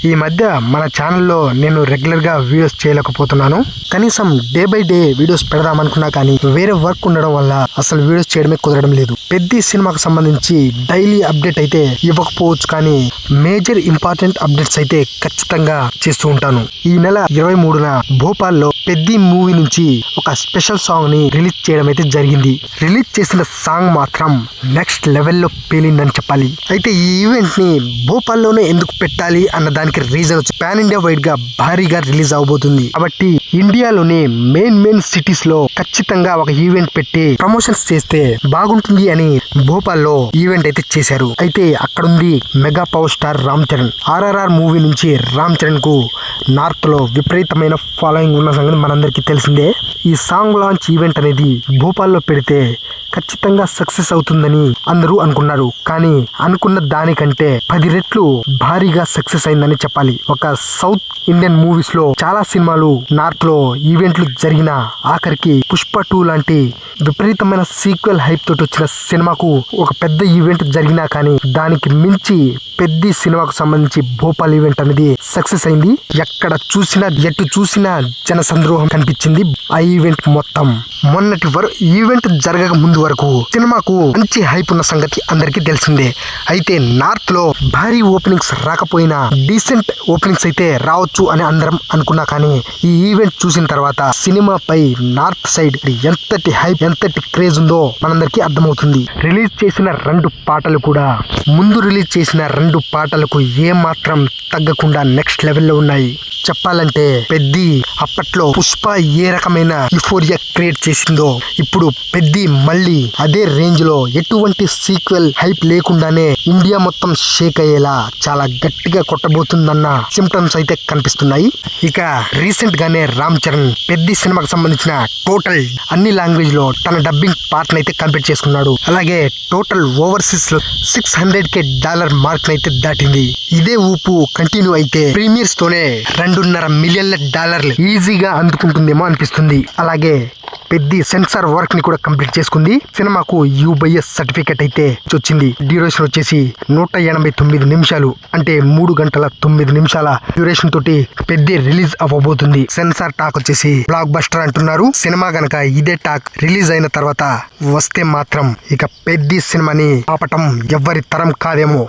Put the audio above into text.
ఈ మధ్య మన ఛానల్లో నేను రెగ్యులర్ గా వీడియోస్ చేయలేకపోతున్నాను. కనీసం డే బై డే వీడియోస్ పెడదాం అనుకున్నా కానీ వేరే వర్క్ ఉండడం వల్ల అసలు వీడియోస్ చేయడమే కుదరడం లేదు. పెద్ద సినిమాకు సంబంధించి డైలీ అప్డేట్ అయితే ఇవ్వకపోవచ్చు కానీ మేజర్ ఇంపార్టెంట్ అప్డేట్స్ అయితే ఖచ్చితంగా చేస్తూ ఉంటాను. ఈ నెల 23న భోపాల్లో పెద్ద మూవీ నుంచి ఒక స్పెషల్ సాంగ్ ని రిలీజ్ చేయడం అయితే జరిగింది. రిలీజ్ చేసిన సాంగ్ మాత్రం నెక్స్ట్ లెవెల్లో పేలిందని చెప్పాలి. అయితే ఈ ఈవెంట్ ని భోపాల్లోనే ఎందుకు పెట్టాలి అన్న దానికి రీజన్ వచ్చి పాన్ ఇండియా వైడ్ గా భారీగా రిలీజ్ అవబోతుంది. కాబట్టి ఇండియాలోని మెయిన్ సిటీస్ లో ఖచ్చితంగా ఒక ఈవెంట్ పెట్టి ప్రమోషన్స్ చేస్తే బాగుంటుంది అని భోపాల్లో ఈవెంట్ అయితే చేశారు. అయితే అక్కడుంది mega power star Ram Charan. RRR movie నుంచి రామ్ చరణ్ కు నార్త్ లో విపరీతమైన ఫాలోయింగ్ ఉన్న సంగతి మనందరికీ తెలిసిందే. ఈ సాంగ్ లాంచ్ ఈవెంట్ అనేది భోపాల్లో పెడితే ఖచ్చితంగా సక్సెస్ అవుతుందని అందరూ అనుకున్నారు. కానీ అనుకున్న దానికంటే 10 రెట్లు భారీగా సక్సెస్ అయిందని చెప్పాలి. ఒక సౌత్ ఇండియన్ మూవీస్ లో చాలా సినిమాలు నార్త్ లో ఈవెంట్లు జరిగిన ఆఖరికి పుష్ప 2 లాంటి విపరీతమైన సీక్వెల్ హైప్ తోటి వచ్చిన సినిమాకు ఒక పెద్ద ఈవెంట్ జరిగినా కానీ దానికి మించి పెద్ద సినిమాకు సంబంధించి భోపాల్ ఈవెంట్ అనేది సక్సెస్ అయింది. ఎక్కడ చూసినా ఎటు చూసినా జన సంద్రోహం కనిపించింది. ఆ ఈవెంట్ మొత్తం మొన్నటి ఈవెంట్ జరగక ముందు వరకు సినిమాకు మంచి హైప్ ఉన్న సంగతి అందరికీ తెలిసిందే. అయితే నార్త్ లో భారీ ఓపెనింగ్స్ రాకపోయినా డీసెంట్ ఓపెనింగ్స్ అయితే రావచ్చు అని అందరం అనుకున్నా కానీ ఈ ఈవెంట్ చూసిన తర్వాత సినిమాపై నార్త్ సైడ్ ఎంతటి హైప్ ఎంతటి క్రేజ్ ఉందో మనందరికీ అర్థమవుతుంది. రిలీజ్ చేసిన 2 పాటలు కూడా ముందు రిలీజ్ చేసిన 2 పాటలకు ఏ మాత్రం తగ్గకుండా నెక్స్ట్ లెవెల్లో ఉన్నాయి. చెప్పాలంటే పెద్ది అప్పట్లో పుష్ప ఏ రకమైన యుఫోరియా క్రియేట్ చేసిందో ఇప్పుడు పెద్ది మళ్ళీ అదే రేంజ్ లో ఎటువంటి సీక్వెల్ హైప్ లేకుండానే ఇండియా మొత్తం షేక్ అయ్యేలా చాలా గట్టిగా కొట్టబోతుందన్న సిమ్టమ్స్ అయితే కనిపిస్తున్నాయి. ఇక రీసెంట్ గానే రామ్ చరణ్ పెద్ద సినిమాకి సంబంధించిన టోటల్ అన్ని లాంగ్వేజ్ లో తన డబ్బింగ్ పార్ట్ అయితే కంప్లీట్ చేసుకున్నాడు. అలాగే టోటల్ ఓవర్సీస్ లో $600K మార్క్ అయితే దాటింది. ఇదే ఊపు కంటిన్యూ అయితే ప్రీమియర్స్ తోనే $2.5 మిలియన్ల ఈజీగా అందుకుంటుందేమో అనిపిస్తుంది. అలాగే పెద్ద సెన్సార్ వర్క్ ని కూడా కంప్లీట్ చేసుకుంది. సినిమాకు UBS సర్టిఫికేట్ అయితే వచ్చింది. డ్యూరేషన్ వచ్చేసి 189 నిమిషాలు, అంటే 3 గంటల 9 నిమిషాల డ్యూరేషన్ తోటి పెద్ద రిలీజ్ అవ్వబోతుంది. సెన్సార్ టాక్ వచ్చేసి బ్లాక్ బస్టర్ అంటున్నారు. సినిమా గనక ఇదే టాక్ రిలీజ్ అయిన తర్వాత వస్తే మాత్రం ఇక పెద్ద సినిమాని ఆపటం ఎవ్వరి తరం కాదేమో.